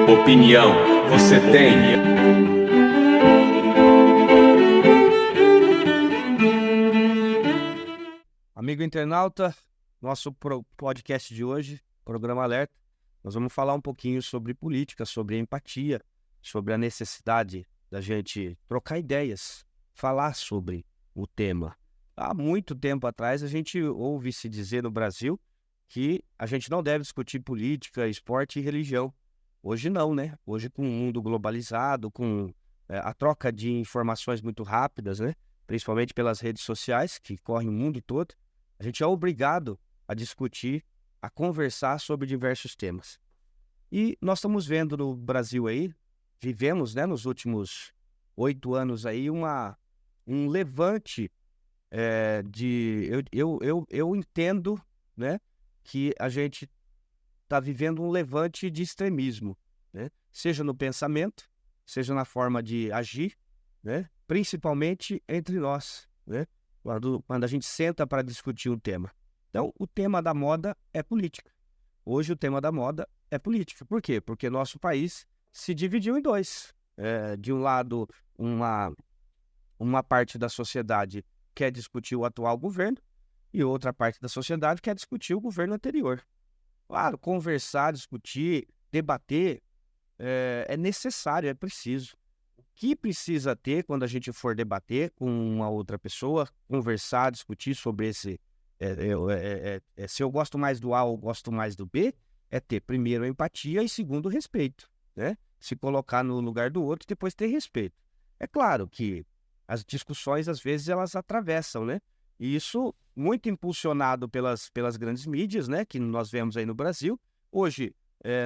Opinião você tem. Amigo internauta, nosso podcast de hoje, Programa Alerta, nós vamos falar um pouquinho sobre política, sobre empatia, sobre a necessidade da gente trocar ideias, falar sobre o tema. Há muito tempo atrás, a gente ouve se dizer no Brasil que a gente não deve discutir política, esporte e religião. Hoje não, né? Hoje, com o mundo globalizado, com a troca de informações muito rápidas, né? Principalmente pelas redes sociais, que correm o mundo todo, a gente é obrigado a discutir, a conversar sobre diversos temas. E nós estamos vendo no Brasil aí, vivemos, né, nos últimos 8 anos aí, um levante eu entendo, né, que a gente está vivendo um levante de extremismo, né? Seja no pensamento, seja na forma de agir, né? Principalmente entre nós, né? Quando a gente senta para discutir um tema. Então, o tema da moda é política. Hoje, o tema da moda é política. Por quê? Porque nosso país se dividiu em dois. De um lado, uma parte da sociedade quer discutir o atual governo e outra parte da sociedade quer discutir o governo anterior. Claro, conversar, discutir, debater é necessário, é preciso. O que precisa ter quando a gente for debater com uma outra pessoa, conversar, discutir sobre esse... se eu gosto mais do A ou gosto mais do B, é ter primeiro empatia e segundo respeito, né? Se colocar no lugar do outro e depois ter respeito. É claro que as discussões, às vezes, elas atravessam, né? E isso muito impulsionado pelas grandes mídias, né, que nós vemos aí no Brasil. Hoje,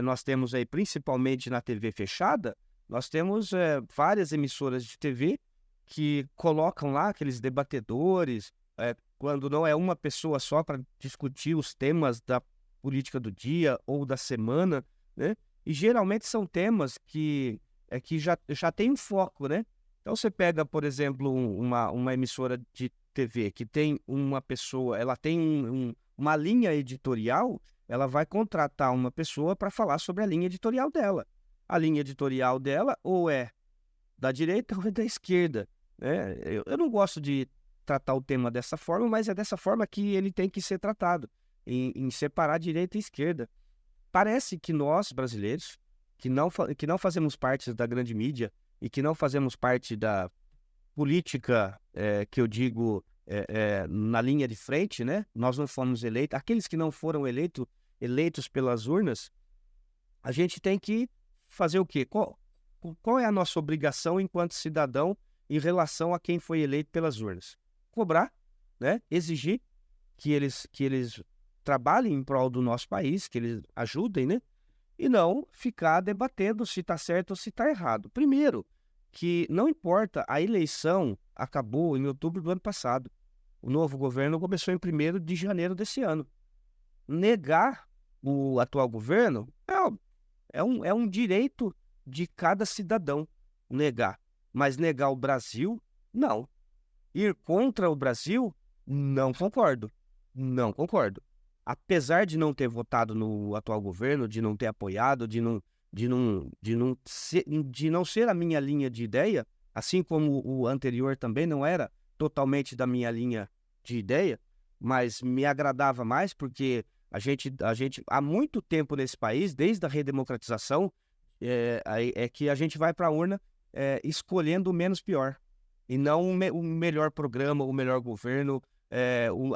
nós temos aí, principalmente na TV fechada, nós temos várias emissoras de TV que colocam lá aqueles debatedores, quando não é uma pessoa só para discutir os temas da política do dia ou da semana, né? E geralmente são temas que já tem um foco, né? Então você pega, por exemplo, uma emissora de TV que tem uma pessoa, ela tem uma linha editorial, ela vai contratar uma pessoa para falar sobre a linha editorial dela. A linha editorial dela ou é da direita ou é da esquerda, né? Eu não gosto de tratar o tema dessa forma, mas é dessa forma que ele tem que ser tratado, em separar direita e esquerda. Parece que nós, brasileiros, que não fazemos parte da grande mídia e que não fazemos parte da política, que eu digo, na linha de frente, né? Nós não fomos eleitos. Aqueles que não foram eleitos pelas urnas, a gente tem que fazer o quê? Qual é a nossa obrigação enquanto cidadão em relação a quem foi eleito pelas urnas? Cobrar, né? Exigir que eles trabalhem em prol do nosso país, que eles ajudem, né? E não ficar debatendo se está certo ou se está errado. Primeiro, que não importa, a eleição acabou em outubro do ano passado. O novo governo começou em 1º de janeiro desse ano. Negar o atual governo é um direito de cada cidadão negar. Mas negar o Brasil, não. Ir contra o Brasil, não concordo. Não concordo. Apesar de não ter votado no atual governo, de não ter apoiado, de não ser a minha linha de ideia, assim como o anterior também não era totalmente da minha linha de ideia, mas me agradava mais porque a gente há muito tempo nesse país, desde a redemocratização, que a gente vai para a urna escolhendo o menos pior, e não o melhor programa, o melhor governo,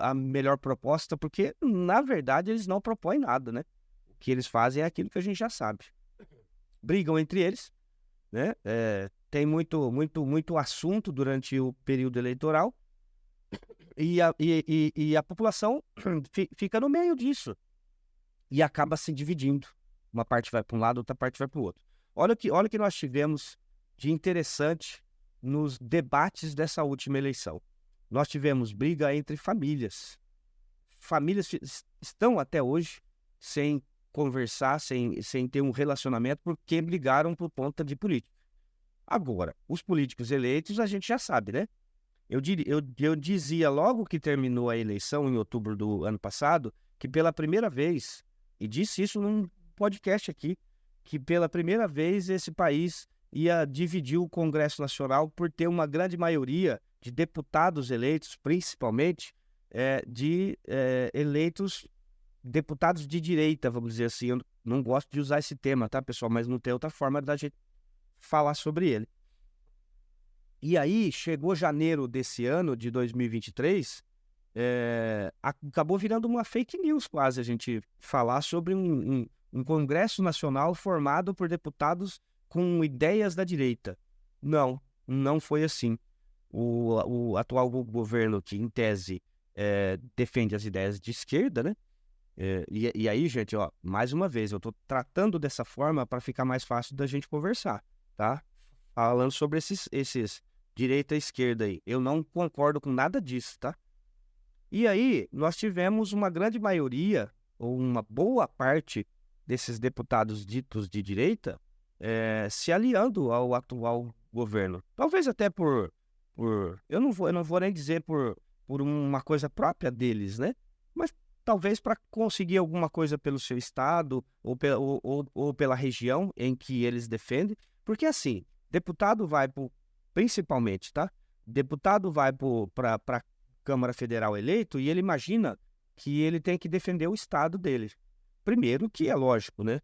a melhor proposta, porque, na verdade, eles não propõem nada, né? O que eles fazem é aquilo que a gente já sabe. Brigam entre eles, né? Tem muito assunto durante o período eleitoral e a população fica no meio disso e acaba se dividindo. Uma parte vai para um lado, outra parte vai para o outro. Olha o que nós tivemos de interessante nos debates dessa última eleição. Nós tivemos briga entre famílias. Famílias estão até hoje sem conversar, sem ter um relacionamento, porque brigaram por conta de política. Agora, os políticos eleitos, a gente já sabe, né? Eu dizia logo que terminou a eleição, em outubro do ano passado, que pela primeira vez, e disse isso num podcast aqui, que pela primeira vez esse país ia dividir o Congresso Nacional por ter uma grande maioria de deputados eleitos, principalmente, eleitos deputados de direita, vamos dizer assim. Eu não gosto de usar esse termo, tá, pessoal? Mas não tem outra forma da gente falar sobre ele. E aí, chegou janeiro desse ano, de 2023, acabou virando uma fake news quase a gente falar sobre um Congresso Nacional formado por deputados com ideias da direita. Não foi assim. O atual governo, que em tese defende as ideias de esquerda, né? E aí, gente, ó, mais uma vez, eu estou tratando dessa forma para ficar mais fácil da gente conversar, tá? Falando sobre esses direita e esquerda aí. Eu não concordo com nada disso, tá? E aí, nós tivemos uma grande maioria, ou uma boa parte desses deputados ditos de direita, se aliando ao atual governo. Talvez até eu não vou nem dizer por uma coisa própria deles, né? Mas talvez para conseguir alguma coisa pelo seu estado ou pela região em que eles defendem. Porque assim, deputado vai principalmente, tá? Deputado vai para a Câmara Federal eleito e ele imagina que ele tem que defender o estado dele. Primeiro que é lógico, né?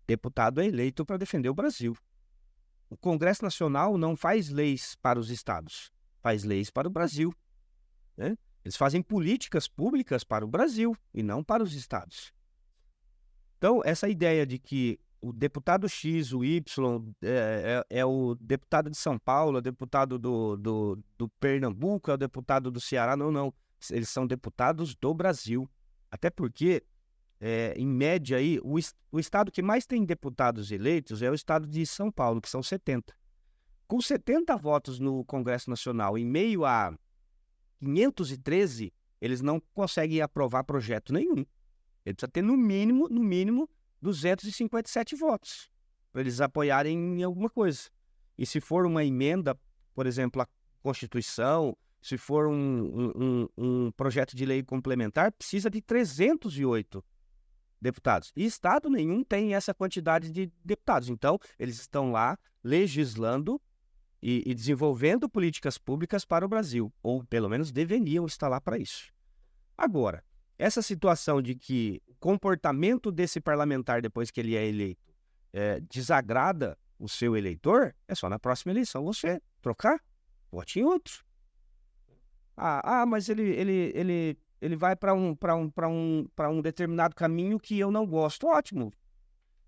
Deputado é eleito para defender o Brasil. O Congresso Nacional não faz leis para os estados, faz leis para o Brasil, né? Eles fazem políticas públicas para o Brasil e não para os estados. Então, essa ideia de que o deputado X, o Y, é o deputado de São Paulo, é o deputado do Pernambuco, é o deputado do Ceará, não. Eles são deputados do Brasil. Até porque, em média, aí, o estado que mais tem deputados eleitos é o estado de São Paulo, que são 70. Com 70 votos no Congresso Nacional, em meio a 513, eles não conseguem aprovar projeto nenhum. Ele precisa ter, no mínimo, 257 votos para eles apoiarem em alguma coisa. E se for uma emenda, por exemplo, à Constituição, se for um projeto de lei complementar, precisa de 308 deputados. E estado nenhum tem essa quantidade de deputados. Então, eles estão lá legislando e desenvolvendo políticas públicas para o Brasil, ou pelo menos deveriam estar lá para isso. Agora, essa situação de que o comportamento desse parlamentar depois que ele é eleito desagrada o seu eleitor, é só na próxima eleição você trocar, vote em outro. Mas ele vai para um determinado caminho que eu não gosto. Ótimo.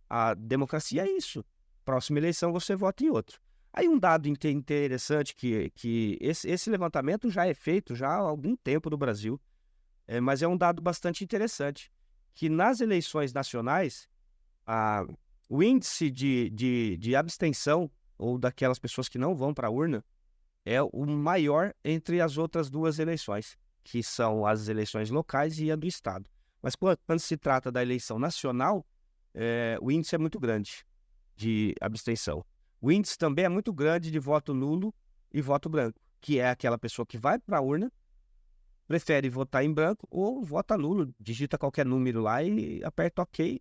A democracia é isso. Próxima eleição você vota em outro. Aí um dado interessante que esse levantamento já é feito já há algum tempo no Brasil, mas é um dado bastante interessante, que nas eleições nacionais, o índice de abstenção, ou daquelas pessoas que não vão para a urna, é o maior entre as outras duas eleições, que são as eleições locais e a do Estado. Mas quando se trata da eleição nacional, o índice é muito grande de abstenção. O índice também é muito grande de voto nulo e voto branco, que é aquela pessoa que vai para a urna, prefere votar em branco ou vota nulo, digita qualquer número lá e aperta OK,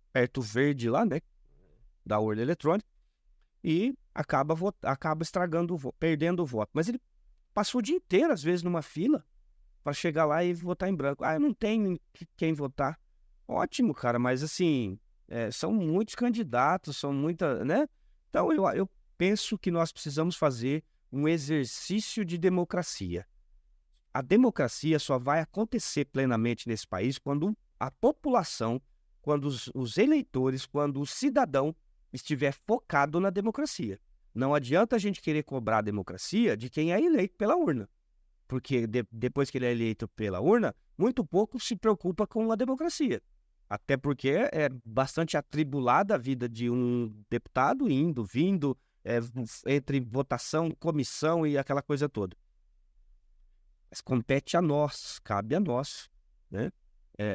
aperta o verde lá, né, da urna eletrônica, e acaba perdendo o voto. Mas ele passou o dia inteiro, às vezes, numa fila para chegar lá e votar em branco. Eu não tenho quem votar. Ótimo, cara, mas assim, são muitos candidatos, são muitas, né? Então, eu penso que nós precisamos fazer um exercício de democracia. A democracia só vai acontecer plenamente nesse país quando a população, quando os eleitores, quando o cidadão estiver focado na democracia. Não adianta a gente querer cobrar a democracia de quem é eleito pela urna, porque depois que ele é eleito pela urna, muito pouco se preocupa com a democracia. Até porque é bastante atribulada a vida de um deputado, indo, vindo, entre votação, comissão e aquela coisa toda. Mas compete a nós, cabe a nós, né?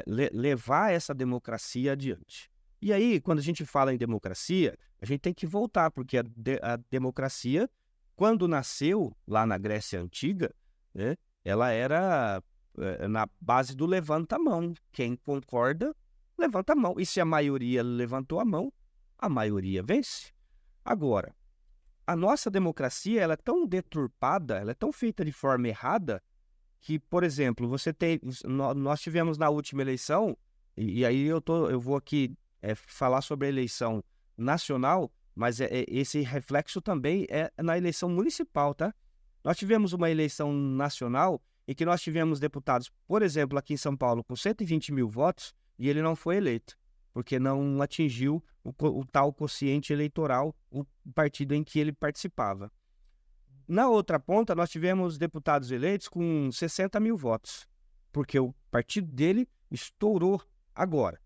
Levar essa democracia adiante. E aí, quando a gente fala em democracia, a gente tem que voltar, porque a democracia, quando nasceu lá na Grécia Antiga, né, ela era na base do levanta a mão. Quem concorda levanta a mão. E se a maioria levantou a mão, a maioria vence. Agora, a nossa democracia ela é tão deturpada, ela é tão feita de forma errada, que, por exemplo, nós tivemos na última eleição, e aí eu vou aqui falar sobre a eleição nacional, mas esse reflexo também é na eleição municipal, tá? Nós tivemos uma eleição nacional em que nós tivemos deputados, por exemplo, aqui em São Paulo, com 120 mil votos, e ele não foi eleito, porque não atingiu o tal quociente eleitoral, o partido em que ele participava. Na outra ponta, nós tivemos deputados eleitos com 60 mil votos, porque o partido dele estourou agora.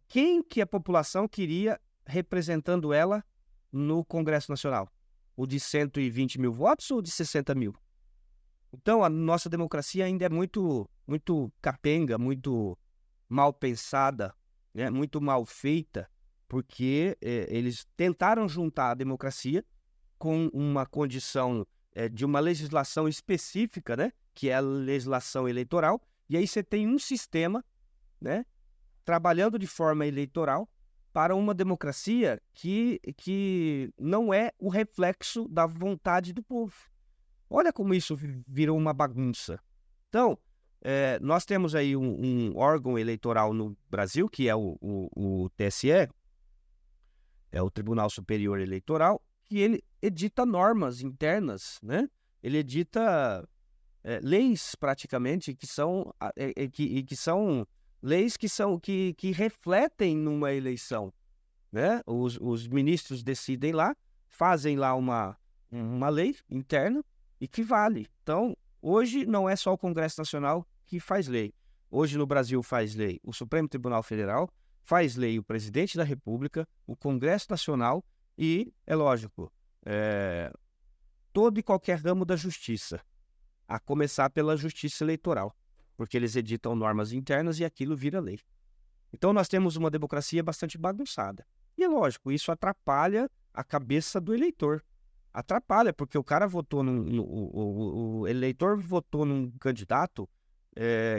Quem que a população queria representando ela no Congresso Nacional? O de 120 mil votos ou o de 60 mil? Então, a nossa democracia ainda é muito, muito capenga, muito mal pensada, né? Muito mal feita, porque eles tentaram juntar a democracia com uma condição de uma legislação específica, né? Que é a legislação eleitoral, e aí você tem um sistema, né? Trabalhando de forma eleitoral para uma democracia que não é o reflexo da vontade do povo. Olha como isso virou uma bagunça. Então, nós temos aí um órgão eleitoral no Brasil, que é o TSE, é o Tribunal Superior Eleitoral, que ele edita normas internas, né? Ele edita leis, praticamente, que são leis que refletem numa eleição, né? Os ministros decidem lá, fazem lá uma lei interna e que vale. Então, hoje não é só o Congresso Nacional que faz lei. Hoje no Brasil faz lei o Supremo Tribunal Federal, faz lei o Presidente da República, o Congresso Nacional e, é lógico, todo e qualquer ramo da justiça, a começar pela justiça eleitoral, porque eles editam normas internas e aquilo vira lei. Então nós temos uma democracia bastante bagunçada. E é lógico, isso atrapalha a cabeça do eleitor. Atrapalha, porque o cara votou o eleitor votou num candidato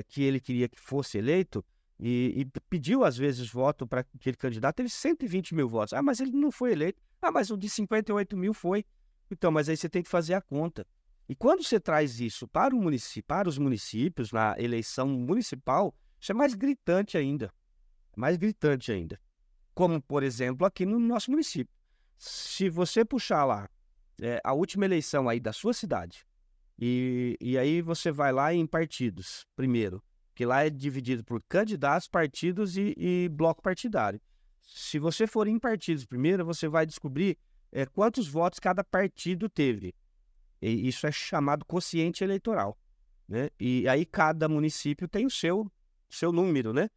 que ele queria que fosse eleito e pediu, às vezes, voto para aquele candidato, teve 120 mil votos. Ah, mas ele não foi eleito. Ah, mas o de 58 mil foi. Então, mas aí você tem que fazer a conta. E quando você traz isso para os municípios, na eleição municipal, isso é mais gritante ainda. Mais gritante ainda. Como, por exemplo, aqui no nosso município. Se você puxar lá a última eleição aí da sua cidade, e aí você vai lá em partidos, primeiro, que lá é dividido por candidatos, partidos e bloco partidário. Se você for em partidos primeiro, você vai descobrir quantos votos cada partido teve. E isso é chamado quociente eleitoral, né? E aí cada município tem o seu número, né?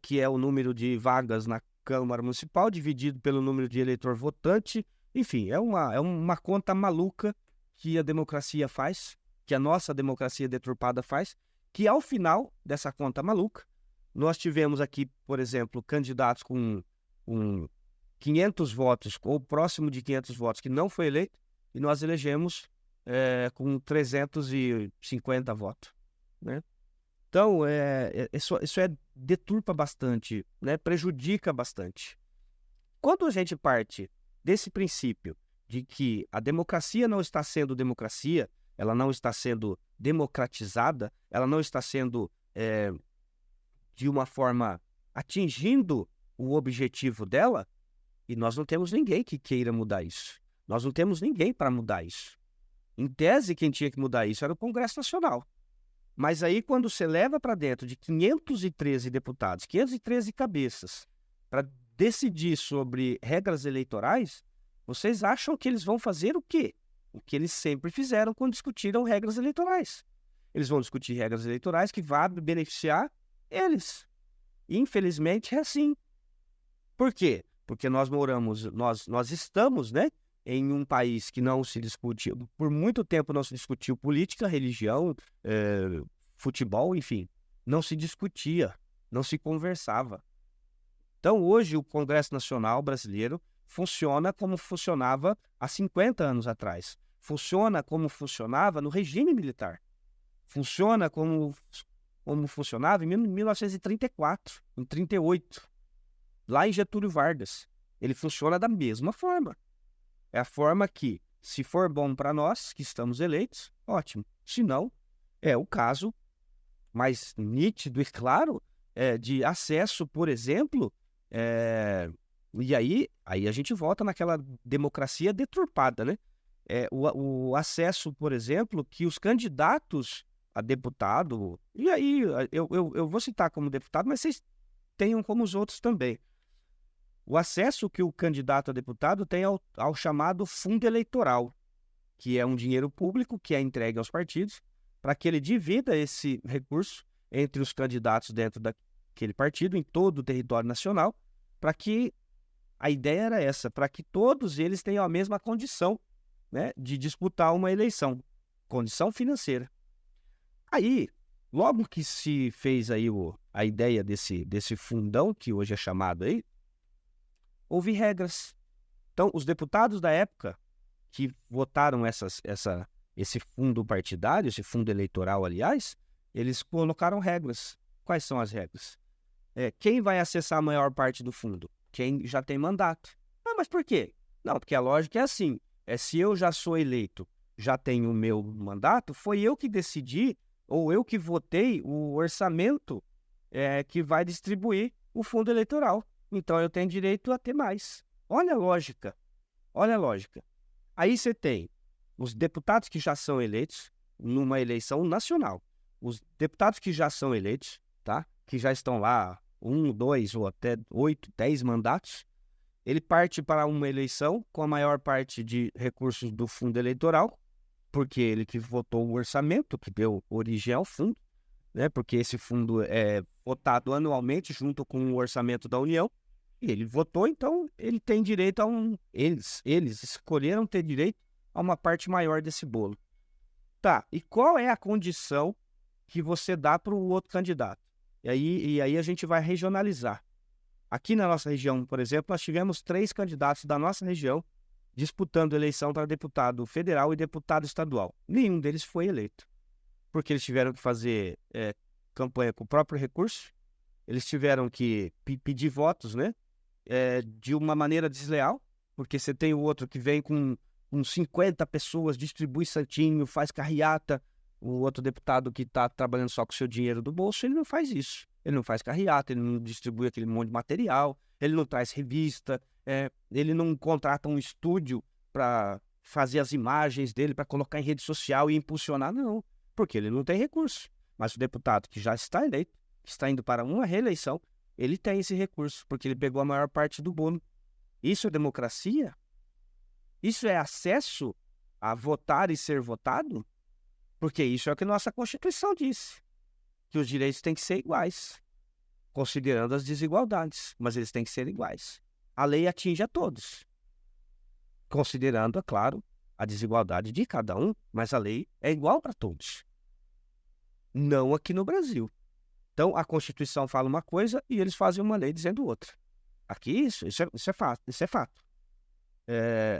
Que é o número de vagas na Câmara Municipal dividido pelo número de eleitor votante. Enfim, é uma conta maluca que a democracia faz, que a nossa democracia deturpada faz, que ao final dessa conta maluca, nós tivemos aqui, por exemplo, candidatos com 500 votos, ou próximo de 500 votos, que não foi eleito, e nós elegemos com 350 votos, né? Então, isso deturpa bastante, né? Prejudica bastante. Quando a gente parte desse princípio de que a democracia não está sendo democracia, ela não está sendo democratizada, ela não está sendo, de uma forma, atingindo o objetivo dela, e nós não temos ninguém que queira mudar isso. Nós não temos ninguém para mudar isso. Em tese, quem tinha que mudar isso era o Congresso Nacional. Mas aí, quando você leva para dentro de 513 deputados, 513 cabeças, para decidir sobre regras eleitorais, vocês acham que eles vão fazer o quê? O que eles sempre fizeram quando discutiram regras eleitorais. Eles vão discutir regras eleitorais que vão beneficiar eles. Infelizmente é assim. Por quê? Porque nós estamos, né, em um país que não se discute, por muito tempo não se discutiu política, religião, futebol, enfim. Não se discutia, não se conversava. Então hoje o Congresso Nacional brasileiro funciona como funcionava há 50 anos atrás. Funciona como funcionava no regime militar. Funciona como como funcionava em 1934, em 38, lá em Getúlio Vargas. Ele funciona da mesma forma. É a forma que, se for bom para nós, que estamos eleitos, ótimo. Se não, é o caso mais nítido e claro de acesso, por exemplo, e aí a gente volta naquela democracia deturpada, né? O acesso, por exemplo, que os candidatos a deputado, e aí eu vou citar como deputado, mas vocês tenham como os outros também. O acesso que o candidato a deputado tem ao chamado fundo eleitoral, que é um dinheiro público que é entregue aos partidos para que ele divida esse recurso entre os candidatos dentro daquele partido, em todo o território nacional, para que a ideia era essa, para que todos eles tenham a mesma condição, né, de disputar uma eleição, condição financeira. Aí, logo que se fez aí a ideia desse fundão, que hoje é chamado aí, houve regras. Então, os deputados da época que votaram esse fundo partidário, esse fundo eleitoral, aliás, eles colocaram regras. Quais são as regras? Quem vai acessar a maior parte do fundo? Quem já tem mandato. Ah, mas por quê? Não, porque a lógica é assim. Se eu já sou eleito, já tenho o meu mandato, foi eu que decidi, ou eu que votei o orçamento que vai distribuir o fundo eleitoral. Então, eu tenho direito a ter mais. Olha a lógica. Olha a lógica. Aí você tem os deputados que já são eleitos numa eleição nacional. Os deputados que já são eleitos, tá? Que já estão lá 1, 2 ou até 8, 10 mandatos. Ele parte para uma eleição com a maior parte de recursos do fundo eleitoral, porque ele que votou o orçamento, que deu origem ao fundo, né? Porque esse fundo é votado anualmente junto com o orçamento da União. E ele votou, então ele tem direito a Eles escolheram ter direito a uma parte maior desse bolo. Tá, e qual é a condição que você dá para o outro candidato? E aí a gente vai regionalizar. Aqui na nossa região, por exemplo, nós tivemos 3 candidatos da nossa região disputando eleição para deputado federal e deputado estadual. Nenhum deles foi eleito, porque eles tiveram que fazer campanha com o próprio recurso, eles tiveram que pedir votos, né? De uma maneira desleal, porque você tem o outro que vem com 50 pessoas, distribui santinho, faz carreata. O outro deputado que está trabalhando só com o seu dinheiro do bolso, ele não faz isso. Ele não faz carreata, ele não distribui aquele monte de material, ele não traz revista, ele não contrata um estúdio para fazer as imagens dele, para colocar em rede social e impulsionar, não, porque ele não tem recurso. Mas o deputado que já está eleito, que está indo para uma reeleição, ele tem esse recurso, porque ele pegou a maior parte do bolo. Isso é democracia? Isso é acesso a votar e ser votado? Porque isso é o que nossa Constituição diz, que os direitos têm que ser iguais, considerando as desigualdades, mas eles têm que ser iguais. A lei atinge a todos, considerando, é claro, a desigualdade de cada um, mas a lei é igual para todos. Não aqui no Brasil. Então, a Constituição fala uma coisa e eles fazem uma lei dizendo outra. Aqui, isso é fato. Isso é fato.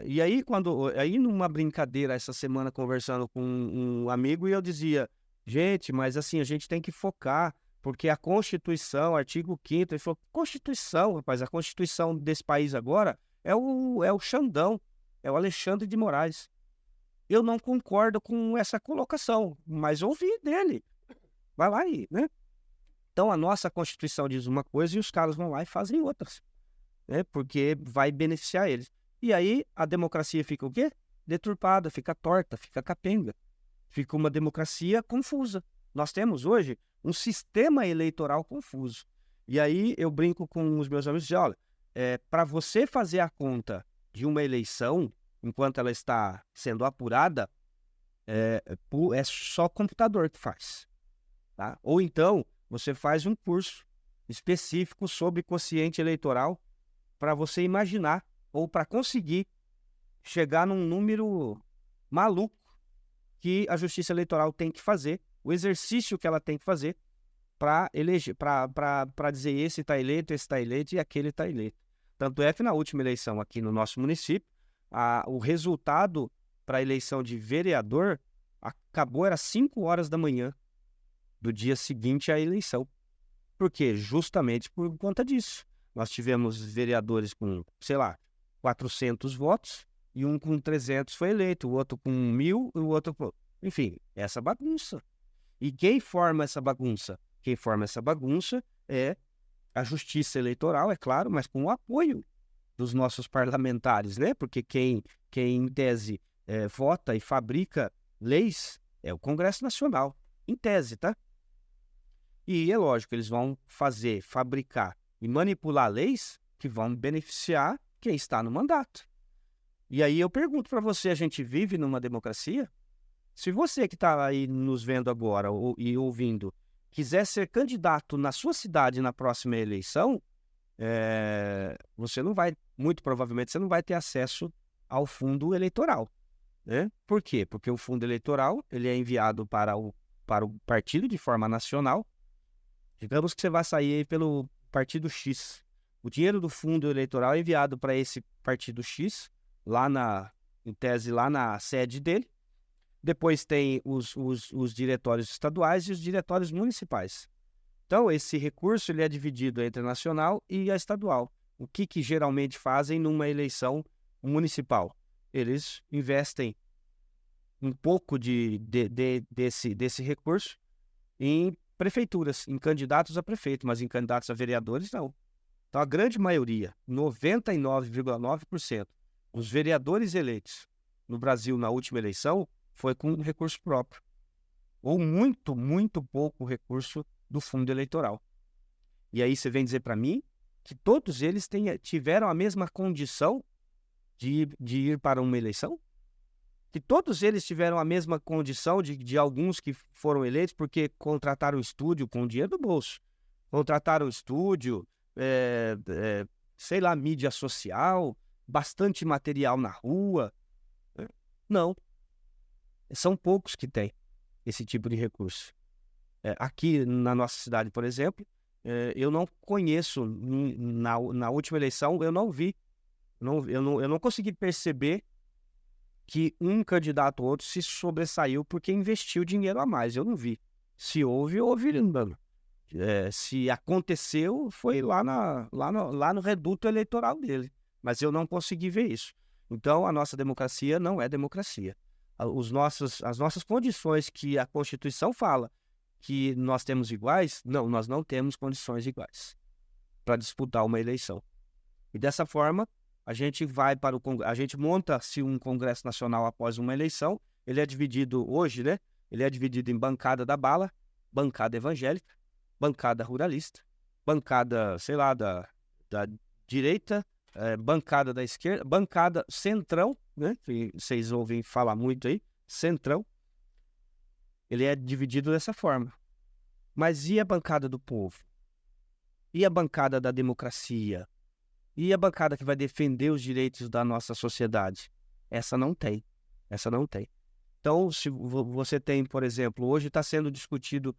E aí, aí, numa brincadeira, essa semana, conversando com um amigo, e eu dizia, gente, mas assim, a gente tem que focar, porque a Constituição, artigo 5º, ele falou, Constituição, rapaz, a Constituição desse país agora é o Xandão, é o Alexandre de Moraes. Eu não concordo com essa colocação, mas ouvi dele. Vai lá aí, né? Então, a nossa Constituição diz uma coisa e os caras vão lá e fazem outras, né? Porque vai beneficiar eles. E aí, a democracia fica o quê? Deturpada, fica torta, fica capenga. Fica uma democracia confusa. Nós temos hoje um sistema eleitoral confuso. E aí, eu brinco com os meus amigos e digo, olha, para você fazer a conta de uma eleição, enquanto ela está sendo apurada, é só computador que faz. Tá? Ou então, você faz um curso específico sobre quociente eleitoral para você imaginar ou para conseguir chegar num número maluco que a Justiça Eleitoral tem que fazer, o exercício que ela tem que fazer para eleger, para dizer esse está eleito e aquele está eleito. Tanto é que na última eleição aqui no nosso município, o resultado para a eleição de vereador acabou, era 5 horas da manhã do dia seguinte à eleição. Por quê? Justamente por conta disso. Nós tivemos vereadores com, sei lá, 400 votos, e um com 300 foi eleito, o outro com 1.000, e o outro... Enfim, essa bagunça. E quem forma essa bagunça? Quem forma essa bagunça é a Justiça Eleitoral, é claro, mas com o apoio dos nossos parlamentares, né? Porque quem em tese, vota e fabrica leis é o Congresso Nacional, em tese, tá? E é lógico, eles vão fabricar e manipular leis que vão beneficiar quem está no mandato. E aí eu pergunto para você, a gente vive numa democracia? Se você que está aí nos vendo agora e ouvindo, quiser ser candidato na sua cidade na próxima eleição, você não vai, muito provavelmente, você não vai ter acesso ao fundo eleitoral, né? Por quê? Porque o fundo eleitoral ele é enviado para o partido de forma nacional. Digamos que você vai sair aí pelo partido X. O dinheiro do fundo eleitoral é enviado para esse partido X, em tese, lá na sede dele. Depois tem os diretórios estaduais e os diretórios municipais. Então, esse recurso ele é dividido entre a nacional e a estadual. O que geralmente fazem numa eleição municipal? Eles investem um pouco desse recurso em prefeituras, em candidatos a prefeito, mas em candidatos a vereadores, não. Então, a grande maioria, 99,9%, dos vereadores eleitos no Brasil na última eleição foi com recurso próprio. Ou muito, muito pouco recurso do fundo eleitoral. E aí você vem dizer para mim que todos eles tiveram a mesma condição de ir para uma eleição? Que todos eles tiveram a mesma condição de alguns que foram eleitos porque contrataram o estúdio com o dinheiro do bolso. Contrataram o estúdio, sei lá, mídia social, bastante material na rua. Não. São poucos que têm esse tipo de recurso. Aqui na nossa cidade, por exemplo, eu não conheço, na última eleição, eu não vi, eu não consegui perceber que um candidato ou outro se sobressaiu porque investiu dinheiro a mais. Eu não vi. Se houve, houve. Se aconteceu, foi lá no reduto eleitoral dele. Mas eu não consegui ver isso. Então, a nossa democracia não é democracia. As nossas condições que a Constituição fala que nós temos iguais, não, nós não temos condições iguais para disputar uma eleição. E dessa forma, a gente monta-se um Congresso Nacional após uma eleição. Ele é dividido hoje, né? Ele é dividido em bancada da bala, bancada evangélica, bancada ruralista, bancada, sei lá, da direita, bancada da esquerda, bancada centrão, né? Que vocês ouvem falar muito aí, centrão. Ele é dividido dessa forma. Mas e a bancada do povo? E a bancada da democracia? E a bancada que vai defender os direitos da nossa sociedade? Essa não tem. Essa não tem. Então, se você tem, por exemplo, hoje está sendo discutido,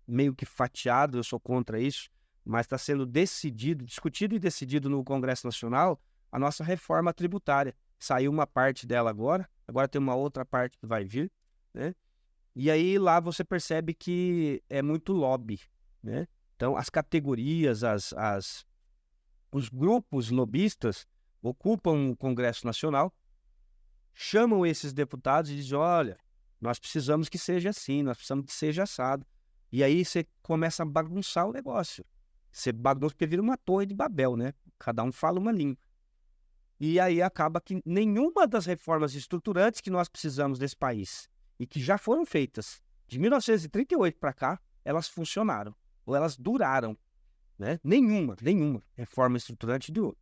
meio que fatiado, eu sou contra isso, mas está sendo discutido e decidido no Congresso Nacional a nossa reforma tributária. Saiu uma parte dela agora tem uma outra parte que vai vir, né? E aí lá você percebe que é muito lobby, né? Então, as categorias, os grupos lobistas ocupam o Congresso Nacional, chamam esses deputados e dizem, olha, nós precisamos que seja assim, nós precisamos que seja assado. E aí você começa a bagunçar o negócio. Você bagunça porque vira uma torre de Babel, né? Cada um fala uma língua. E aí acaba que nenhuma das reformas estruturantes que nós precisamos desse país e que já foram feitas de 1938 para cá, elas funcionaram, ou elas duraram, né? Nenhuma reforma estruturante durou.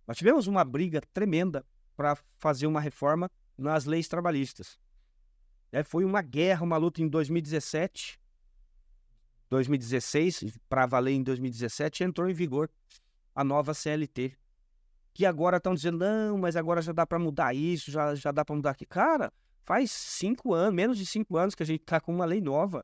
Nós tivemos uma briga tremenda para fazer uma reforma nas leis trabalhistas. Foi uma guerra, uma luta em 2017, 2016, para valer em 2017, entrou em vigor a nova CLT. Que agora estão dizendo, não, mas agora já dá para mudar isso, já dá para mudar aqui. Cara, faz 5 anos, menos de 5 anos que a gente está com uma lei nova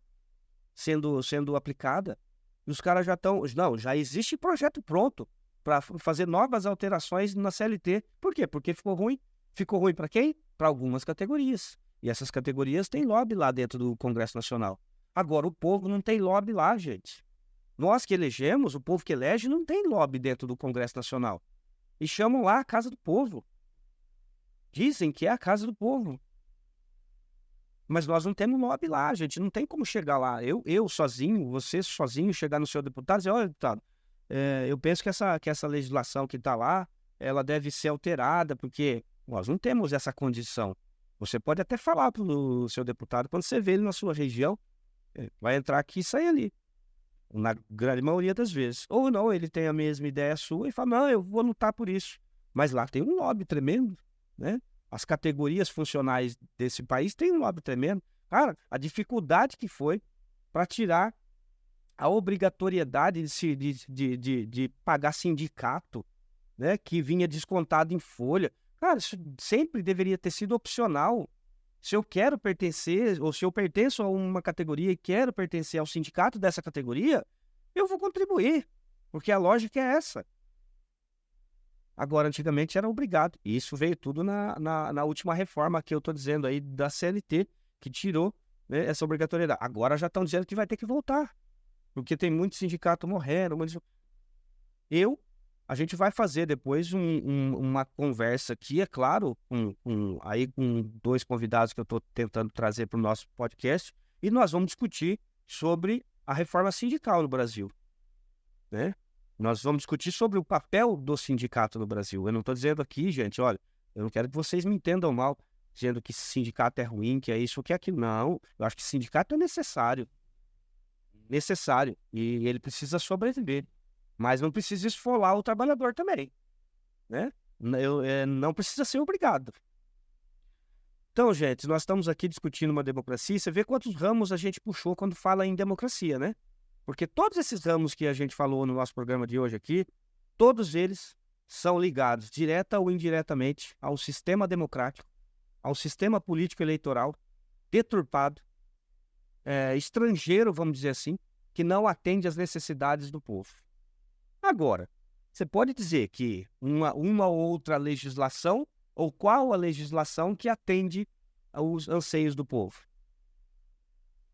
sendo aplicada. E os caras já estão... Não, já existe projeto pronto para fazer novas alterações na CLT. Por quê? Porque ficou ruim. Ficou ruim para quem? Para algumas categorias. E essas categorias têm lobby lá dentro do Congresso Nacional. Agora, o povo não tem lobby lá, gente. Nós que elegemos, o povo que elege, não tem lobby dentro do Congresso Nacional. E chamam lá a Casa do Povo. Dizem que é a Casa do Povo. Mas nós não temos lobby lá, gente. Não tem como chegar lá. Eu sozinho, você sozinho, chegar no seu deputado e dizer, olha, deputado, eu penso que essa legislação que está lá, ela deve ser alterada, porque nós não temos essa condição. Você pode até falar para o seu deputado, quando você vê ele na sua região, vai entrar aqui e sair ali. Na grande maioria das vezes. Ou não, ele tem a mesma ideia sua e fala, não, eu vou lutar por isso. Mas lá tem um lobby tremendo, né? As categorias funcionais desse país têm um lobby tremendo. Cara, a dificuldade que foi para tirar a obrigatoriedade de pagar sindicato, né? Que vinha descontado em folha. Cara, isso sempre deveria ter sido opcional. Se eu quero pertencer, ou se eu pertenço a uma categoria e quero pertencer ao sindicato dessa categoria, eu vou contribuir, porque a lógica é essa. Agora, antigamente era obrigado. E isso veio tudo na última reforma que eu estou dizendo aí da CLT, que tirou, né, essa obrigatoriedade. Agora já estão dizendo que vai ter que voltar, porque tem muitos sindicatos morrendo. A gente vai fazer depois uma conversa aqui, é claro, com 2 convidados que eu estou tentando trazer para o nosso podcast, e nós vamos discutir sobre a reforma sindical no Brasil, né? Nós vamos discutir sobre o papel do sindicato no Brasil. Eu não estou dizendo aqui, gente, olha, eu não quero que vocês me entendam mal, dizendo que sindicato é ruim, que é isso ou que é aquilo. Não, eu acho que sindicato é necessário, e ele precisa sobreviver. Mas não precisa esfolar o trabalhador também, né? Não precisa ser obrigado. Então, gente, nós estamos aqui discutindo uma democracia, e você vê quantos ramos a gente puxou quando fala em democracia, né? Porque todos esses ramos que a gente falou no nosso programa de hoje aqui, todos eles são ligados, direta ou indiretamente, ao sistema democrático, ao sistema político eleitoral, deturpado, estrangeiro, vamos dizer assim, que não atende às necessidades do povo. Agora, você pode dizer que uma ou outra legislação, ou qual a legislação que atende aos anseios do povo?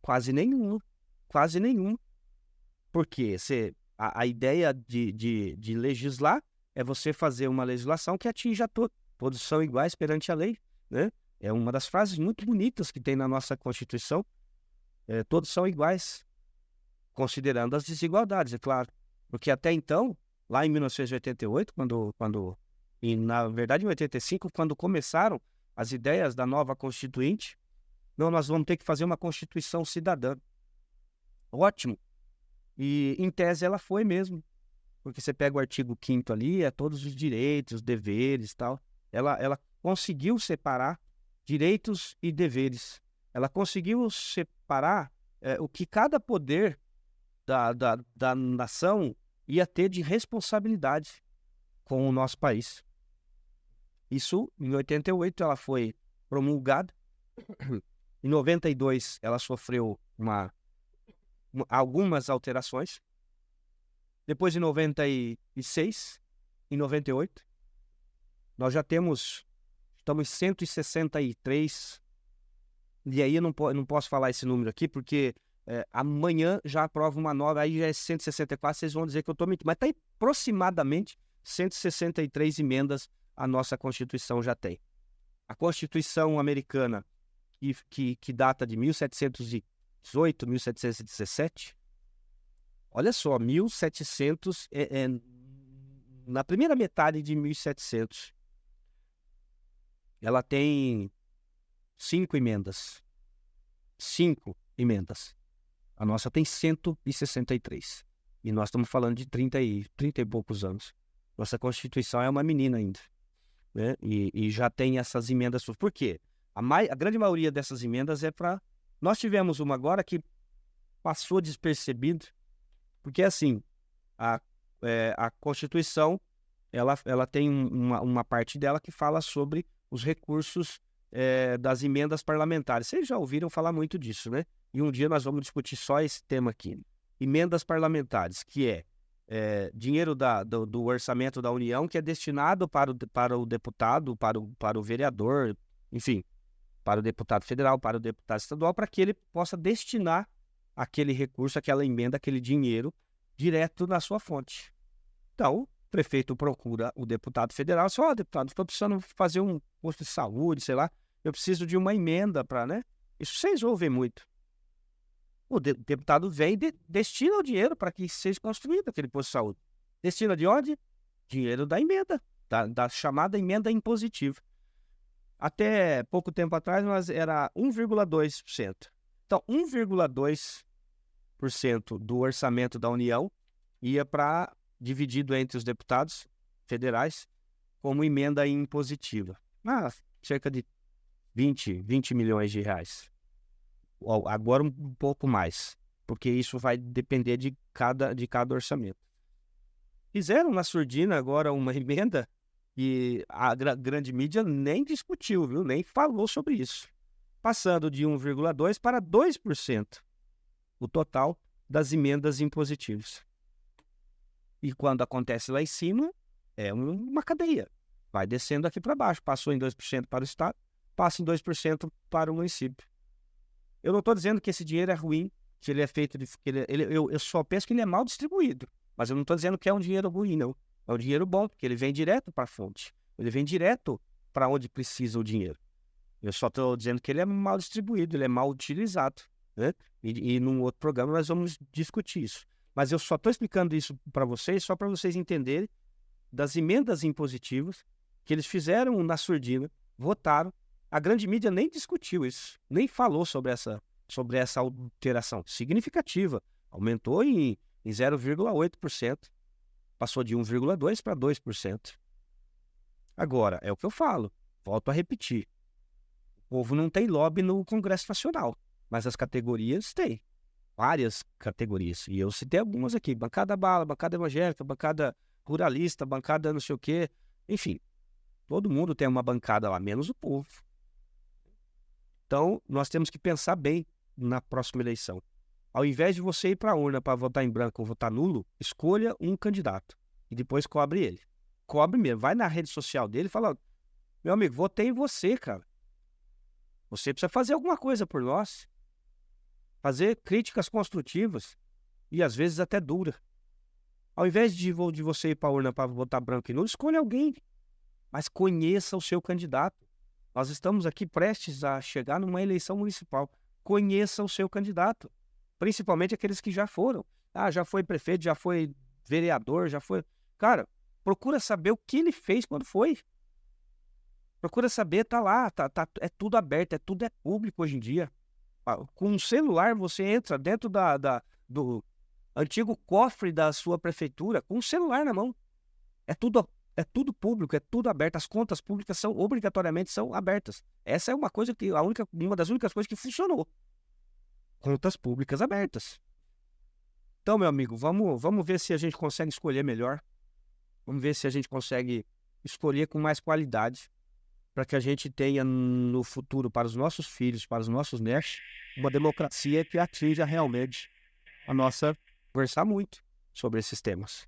Quase nenhuma. Quase nenhuma. Porque a ideia de legislar é você fazer uma legislação que atinja todos. Todos são iguais perante a lei, né? É uma das frases muito bonitas que tem na nossa Constituição. Todos são iguais, considerando as desigualdades, é claro. Porque até então, lá em 1988, e na verdade em 85, quando começaram as ideias da nova Constituinte, não, nós vamos ter que fazer uma Constituição cidadã. Ótimo. E em tese ela foi mesmo. Porque você pega o artigo 5º ali, todos os direitos, deveres e tal. Ela conseguiu separar direitos e deveres. Ela conseguiu separar o que cada poder da nação ia ter de responsabilidade com o nosso país. Isso, em 88, ela foi promulgada. Em 92, ela sofreu algumas alterações. Depois, em 96, em 98, nós já estamos em 163, e aí eu não posso falar esse número aqui, porque amanhã já aprova uma nova, aí já é 164, vocês vão dizer que eu estou mentindo, mas está aproximadamente 163 emendas a nossa Constituição já tem. A Constituição americana, que data de 1718, 1717, olha só, 1700, na primeira metade de 1700, ela tem 5 emendas. 5 emendas. A nossa tem 163. E nós estamos falando de 30 e poucos anos. Nossa Constituição é uma menina ainda, né? E já tem essas emendas. Por quê? A grande maioria dessas emendas é para... Nós tivemos uma agora que passou despercebido, porque assim, a Constituição, ela tem uma parte dela que fala sobre os recursos das emendas parlamentares. Vocês já ouviram falar muito disso, né? E um dia nós vamos discutir só esse tema aqui. Emendas parlamentares, que é dinheiro do orçamento da União que é destinado para o deputado, para o vereador, enfim, para o deputado federal, para o deputado estadual, para que ele possa destinar aquele recurso, aquela emenda, aquele dinheiro direto na sua fonte. Então, o prefeito procura o deputado federal, diz, deputado, estou precisando fazer um posto de saúde, sei lá, eu preciso de uma emenda para, né? Isso vocês ouvem muito. O deputado vem e destina o dinheiro para que seja construído aquele posto de saúde. Destina de onde? Dinheiro da emenda, da chamada emenda impositiva. Até pouco tempo atrás, nós era 1,2%. Então, 1,2% do orçamento da União ia dividido entre os deputados federais como emenda impositiva. Cerca de 20 milhões de reais. Agora um pouco mais, porque isso vai depender de cada orçamento. Fizeram na surdina agora uma emenda e a grande mídia nem discutiu, viu? Nem falou sobre isso. Passando de 1,2% para 2% o total das emendas impositivas. E quando acontece lá em cima, é uma cadeia. Vai descendo aqui para baixo. Passou em 2% para o Estado, passa em 2% para o município. Eu não estou dizendo que esse dinheiro é ruim, que ele é feito de... eu só penso que ele é mal distribuído. Mas eu não estou dizendo que é um dinheiro ruim, não. É um dinheiro bom, porque ele vem direto para a fonte. Ele vem direto para onde precisa o dinheiro. Eu só estou dizendo que ele é mal distribuído, ele é mal utilizado, né? E num outro programa nós vamos discutir isso. Mas eu só estou explicando isso para vocês, só para vocês entenderem das emendas impositivas que eles fizeram na surdina, votaram. A grande mídia nem discutiu isso, nem falou sobre essa alteração significativa. Aumentou em 0,8%. Passou de 1,2% para 2%. Agora, é o que eu falo, volto a repetir. O povo não tem lobby no Congresso Nacional, mas as categorias têm. Várias categorias. E eu citei algumas aqui. Bancada bala, bancada evangélica, bancada ruralista, bancada não sei o quê. Enfim, todo mundo tem uma bancada lá, menos o povo. Então, nós temos que pensar bem na próxima eleição. Ao invés de você ir para a urna para votar em branco ou votar nulo, escolha um candidato e depois cobre ele. Cobre mesmo. Vai na rede social dele e fala, meu amigo, votei em você, cara. Você precisa fazer alguma coisa por nós. Fazer críticas construtivas e às vezes até dura. Ao invés de você ir para a urna para votar branco e nulo, escolha alguém. Mas conheça o seu candidato. Nós estamos aqui prestes a chegar numa eleição municipal. Conheça o seu candidato. Principalmente aqueles que já foram. Já foi prefeito, já foi vereador, já foi... Cara, procura saber o que ele fez quando foi. Procura saber, tá lá, é tudo aberto, tudo é público hoje em dia. Com um celular você entra dentro do antigo cofre da sua prefeitura, com um celular na mão. É tudo público, é tudo aberto. As contas públicas obrigatoriamente são abertas. Essa é uma das únicas coisas que funcionou. Contas públicas abertas. Então, meu amigo, vamos ver se a gente consegue escolher melhor. Vamos ver se a gente consegue escolher com mais qualidade, para que a gente tenha no futuro, para os nossos filhos, para os nossos netos, uma democracia que atinja realmente conversar muito sobre esses temas.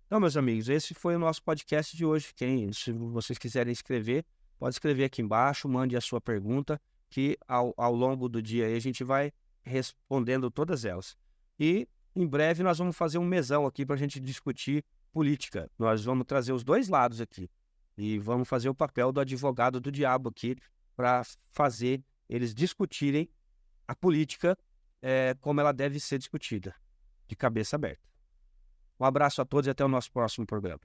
Então, meus amigos, esse foi o nosso podcast de hoje. Se vocês quiserem escrever, pode escrever aqui embaixo, mande a sua pergunta, que ao longo do dia aí a gente vai respondendo todas elas. E em breve nós vamos fazer um mesão aqui para a gente discutir política. Nós vamos trazer os dois lados aqui. E vamos fazer o papel do advogado do diabo aqui para fazer eles discutirem a política como ela deve ser discutida, de cabeça aberta. Um abraço a todos e até o nosso próximo programa.